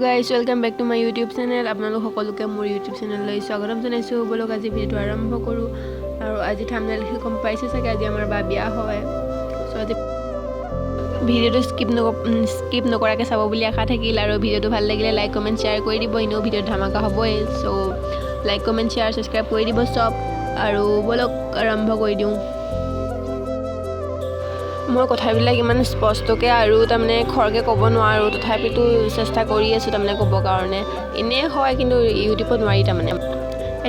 guys, welcome back to my YouTube channel. আপোনালোক সকলোকে মোৰ YouTube channel লৈ স্বাগতম জনাইছো। বলক আজি ভিডিওটো আৰম্ভ কৰো আৰু আজি থাম্বনেল দেখি গম পাইছে চাগে আজি আমাৰ বা বিয়া হয়। সো আজি ভিডিওটো স্কিপ নকৰাকৈ চাব বুলি আশা থাকিল আৰু ভিডিওটো ভাল লাগিলে লাইক কমেন্ট শেয়াৰ কৰি দিব। ইনো ভিডিও ধামাকা হ'বই। So like comment share subscribe কৰি দিব সব আৰু বলক আৰম্ভ কৰি দিওঁ। মই কথাবিলাক ইমান স্পষ্টকৈ আৰু তাৰমানে খৰকৈ ক'ব নোৱাৰোঁ, তথাপিতো চেষ্টা কৰি আছোঁ তাৰমানে ক'ব কাৰণে। এনেই হয় কিন্তু ইউটিউবত নোৱাৰি তাৰমানে।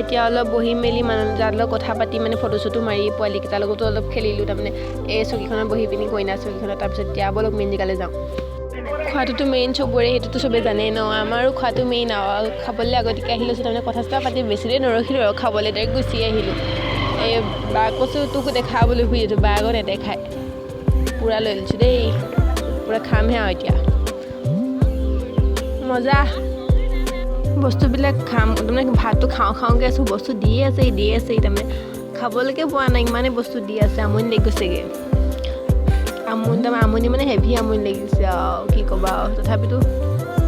এতিয়া অলপ বহি মেলি মানুহ যাৰ লগত কথা পাতি মানে ফটো চটো মাৰি পোৱালিকেইটাৰ লগতো অলপ খেলিলোঁ তাৰমানে এই চকীখনত বহি পিনি কইনা চকীখনত। তাৰপিছত এতিয়া বলক মেইন জেগালৈ যাওঁ। খোৱাটোতো মেইন চবৰে, সেইটোতো চবেই জানেই ন। আমাৰো খোৱাটো মেইন আৰু খাবলৈ আগতীয়াকৈ আহি লৈছোঁ তাৰমানে কথা চথা পাতি বেছি দেৰি নৰখিলোঁ আৰু খাবলৈ ডাইৰেক্ট গুচি আহিলোঁ। এই বা কৈছোঁ তোকো দেখা বুলি ভিডিঅ'টো বা আগত নেদেখায় পুৰা লৈ লৈছোঁ দেই, পুৰা খামহে আৰু এতিয়া মজা বস্তুবিলাক খাম। তাৰমানে ভাতটো খাওঁকৈ আছোঁ, বস্তু দিয়ে আছে তাৰমানে খাবলৈকে পোৱা নাই, ইমানেই বস্তু দি আছে আমনি লাগি গৈছেগৈ। আমনি মানে হেভি আমনি লাগিছে আৰু কি ক'বা আৰু। তথাপিতো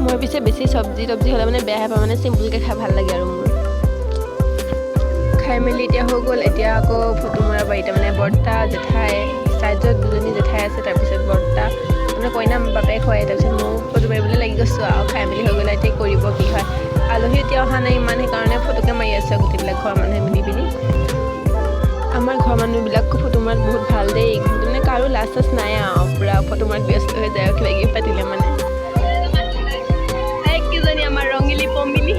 মই পিছে বেছি চব্জি হ'লে মানে বেয়াহে পাওঁ, মানে চিম্পুলকৈ খাই ভাল লাগে আৰু মোৰ। খাই মেলি এতিয়া হৈ গ'ল। এতিয়া আকৌ ফটো মৰা বাৰী তাৰমানে বৰ্তা জেঠাই চাইজত দুজনী জেঠাই আছে, তাৰপিছত বৰ্তা মানে কইনা বাপেক হয়। তাৰপিছত মোৰ ফটো মাৰিবলৈ লাগি গৈছোঁ আৰু খাই মেলি হৈ গ'লে এতিয়া কৰিব কি হয়। আলহী এতিয়া অহা নাই ইমান, সেইকাৰণে ফটোকে মাৰি আছে গোটেইবিলাক ঘৰৰ মানুহে মিলি পিনি। আমাৰ ঘৰৰ মানুহবিলাকো ফটো মৰাত বহুত ভাল দেই, মানে কাৰো লাজ চাজ নাই আৰু পূৰা ফটো মৰাত ব্যস্ত হৈ যায় আৰু কিবা কিবি পাতিলে মানে। কিজনী আমাৰ ৰঙিলী পমিলি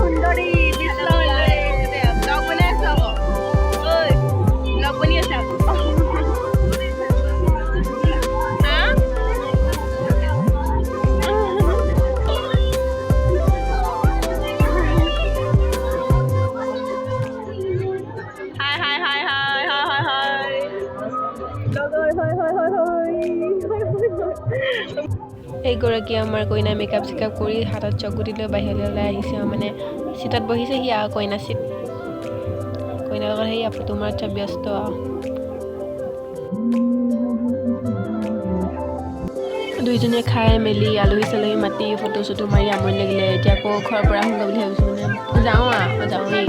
সুন্দৰী এইগৰাকী আমাৰ কইনা মেকআপ চেকআপ কৰি হাতত চকুটি লৈ বাহিৰলৈ ওলাই আহিছে আৰু মানে চিটত বহিছেহি আৰু কইনা চিট। কইনাৰ লগত সেই ফটো মৰাত চব ব্যস্ত আৰু দুইজনীয়ে খাই মেলি আলহী চালহী মাতি ফটো চটো মাৰি আমনি লাগিলে। এতিয়া আকৌ ঘৰৰ পৰা আহোঁগৈ বুলি ভাবিছোঁ, মানে যাওঁৱেই।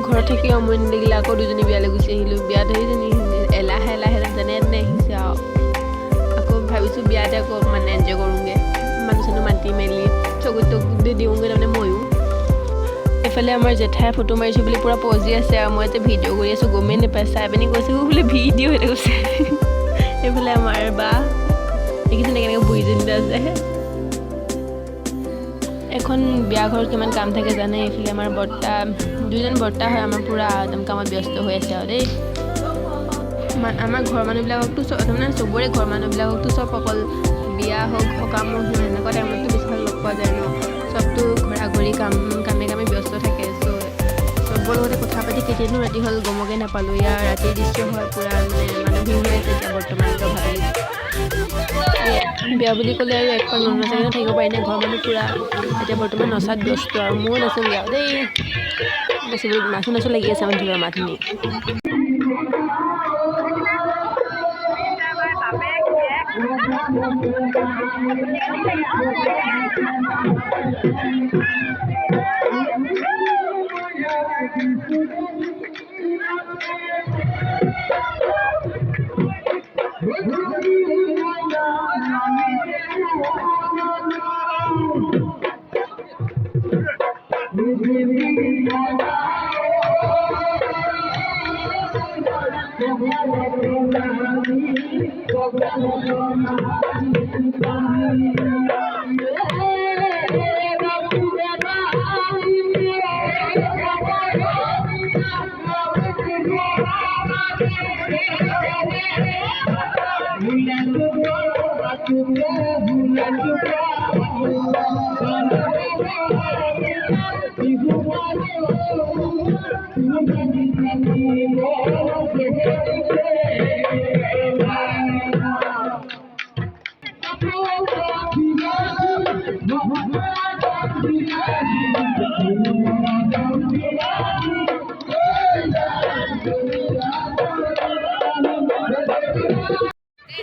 ঘৰত থাকি আমনি লাগিলে আকৌ দুজনী বিয়ালৈ গুচি আহিলোঁ। বিয়াত সেইজনী এলাহে যেনে আহিছে আৰু আকৌ ভাবিছোঁ বিয়াতে আকৌ মানে এনজয় কৰোঁগৈ, মানুহ চানুহ মাতি মেলি চকুত দিওঁগৈ তাৰমানে ময়ো। এইফালে আমাৰ জেঠাই ফটো মাৰিছোঁ বুলি পূৰা পজি আছে আৰু মই যে ভিডিঅ' কৰি আছোঁ গমেই নাপায়, চাই পিনি কৈছোঁ বোলে ভিডিঅ' হৈ গৈছে। এইফালে আমাৰ বা দেখিছেনে কেনেকৈ বুঢ়ীজনীতে আছে। এখন বিয়া ঘৰত কিমান কাম থাকে জানে। এইফালে আমাৰ বৰ্তা দুইজন বৰ্তা হয়, আমাৰ পূৰা একদম কামত ব্যস্ত হৈ আছে আৰু দেই। আমাৰ ঘৰৰ মানুহবিলাককতো তাৰমানে চবৰে ঘৰৰ মানুহবিলাককতো চব অকল বিয়া হওক সকাম হওক সেনেকুৱা টাইমততো বেছিভাগ লগ পোৱা যায় ন। চবতো ঘৰা ঘৰি কামে ব্যস্ত থাকে। চবৰ লগতে কথা পাতি কেতিয়ানো ৰাতি হ'ল গমকে নাপালোঁ। ইয়াৰ ৰাতিৰ দৃশ্য হয় পূৰা মানে মানুহ ভিৰ হৈ আছে এতিয়া বৰ্তমান ভাবিলোঁ। বিয়া বুলি ক'লে আৰু একপাক ননচাকৈ থাকিব পাৰি নে, ঘৰৰ মানুহ পূৰা এতিয়া বৰ্তমান নচাত ব্যস্ত আৰু ময়ো নাচোঁগৈ আৰু দেই। নাচো লাগি আছে মানে ধৰা মাথনি।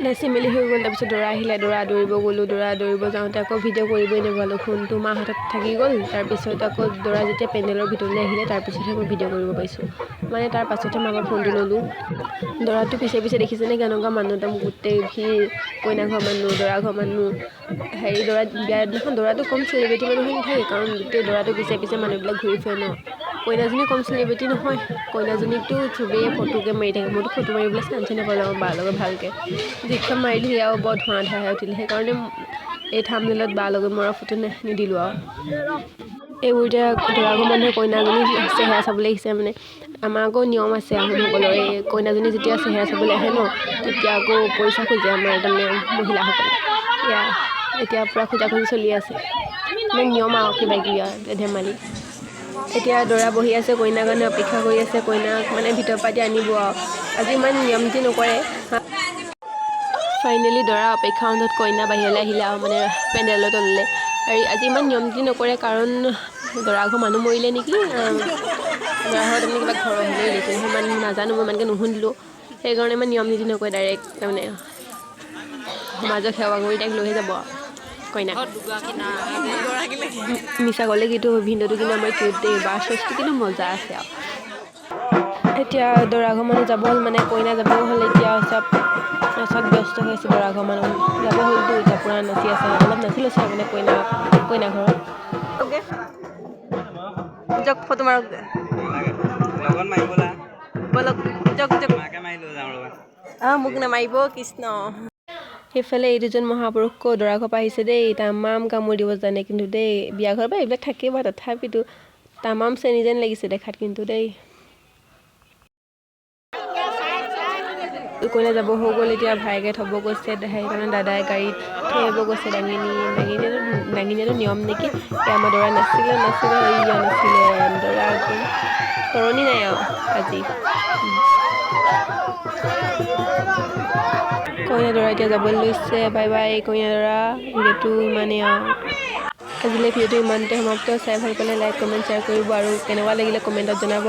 নাচি মেলি হৈ গ'ল। তাৰপিছত দৰা আহিলে, দৰা দৌৰিব গ'লোঁ। দৰা দৌৰিব যাওঁতে আকৌ ভিডিঅ' কৰিবই নাপালোঁ, ফোনটো মাৰ হাতত থাকি গ'ল। তাৰপিছত আকৌ দৰা যেতিয়া পেণ্ডেলৰ ভিতৰলৈ আহিলে তাৰপিছতহে মই ভিডিঅ' কৰিব পাৰিছোঁ, মানে তাৰ পাছতহে মই আমাৰ ফোনটো ল'লোঁ। দৰাটো পিছে পিছে দেখিছেনে কেনেকুৱা মানুহ, একদম গোটেই ভিৰ, কইনা ঘৰ মানুহ, দৰা ঘৰ মানুহ। দৰা বিয়াৰ দিনাখন দৰাটো কম চেলিব্ৰিটি মানুহ হৈ নাথাকে, কাৰণ গোটেই দৰাটো পিছে পিছে মানুহবিলাক ঘূৰি ফুৰে ন। কইনাজনী কম চেলিব্ৰিটি নহয়, কইনাজনীকতো চবেই ফটোকে মাৰি থাকে। মইতো ফটো মাৰিবলৈ চান্সে নাপালোঁ আমাৰ বাৰ লগত ভালকৈ। যিখন মাৰিলোঁ সেয়াও বৰ ধোঁৱা ধোঁৱাহে উঠিলে, সেইকাৰণে এই থাম্বনেইলত বাৰ লগত মৰা ফটো নিদিলোঁ আৰু। এইবোৰ এতিয়া দৰা ঘৰ মানুহে কইনাজনী চেহেৰা চাবলৈ আহিছে মানে। আমাৰ আকৌ নিয়ম আছে আহোমসকলৰ, এই কইনাজনী যেতিয়া চেহেৰা চাবলৈ আহে ন, তেতিয়া আকৌ পইচা খোজে আমাৰ তাৰমানে মহিলাসকলে। এতিয়া পূৰা খোজাখুজি চলি আছে, মানে নিয়ম আৰু কিবা কিবি আৰু ধেমালি। এতিয়া দৰা বহি আছে, কইনাৰ কাৰণে অপেক্ষা কৰি আছে। কইনাক মানে ভিতৰৰ পৰা এতিয়া আনিব আৰু। আজি ইমান নিয়ম নীতি নকৰে। ফাইনেলি দৰা অপেক্ষা অন্তত কইনা বাহিৰলৈ আহিলে আৰু মানে পেণ্ডেলৰ তললৈ। আৰু আজি ইমান নিয়ম নীতি নকৰে, কাৰণ দৰা ঘৰ মানুহ মৰিলে নেকি, দৰা ঘৰত তাৰমানে কিবা ঘৰৰ হেৰি ৰিলেশ্যন ইমান নাজানো, মই ইমানকৈ নুশুনিলোঁ। সেইকাৰণে ইমান নিয়ম নীতি নকৰে, ডাইৰেক্ট তাৰমানে সমাজক সেৱা কৰি তাইক লৈহে যাব আৰু কইনাক। মিছা ক'লে কিন্তু ভিডিঅ'টো কিন্তু আমাৰ কিউট দেই, বাৰ চইচটো কিন্তু মজা আছে আৰু। এতিয়া দৰা ঘৰ মানুহ যাব হ'ল, মানে কইনা যাবও হ'ল। এতিয়া চব নাচত ব্যস্ত হৈ আছে, দৰা ঘৰ মানুহ যাব হ'লতো, এতিয়া পূৰা নাচি আছে। অলপ নাচি লৈছে মানে কইনা ঘৰত। জক ফটো মাৰক বলক, জক মোক নামাৰিব কৃষ্ণ। সেইফালে এই দুজন মহাপুৰুষ দৰা ঘৰ পৰা আহিছে দেই, তামাম কামোৰ দিব জানে কিন্তু দেই। বিয়া ঘৰৰ পৰা এইবিলাক থাকেই বাৰু, তথাপিতো তামাম চেনি যেন লাগিছে দেখাত কিন্তু দেই। কইনা যাব হৈ গ'ল, এতিয়া ভাইকে থ'ব গৈছে, সেইকাৰণে দাদাই গাড়ীত থৈ আহিব গৈছে। দাঙিনীয়াটো নিয়ম নেকি। এতিয়া আমাৰ দৰা নাছিলে দৰা একদম তৰণি নাই আৰু আজি। কইনা দৰা এতিয়া যাবলৈ লৈছে, বাই বাই কইনা দৰা। ভিডিঅ'টো ইমানেই আৰু। আজিলৈ ভিডিঅ'টো ইমানতে সমাপ্ত। চাই ভাল পালে লাইক কমেণ্ট শ্বেয়াৰ কৰিব, আৰু কেনেকুৱা লাগিলে কমেণ্টত জনাব।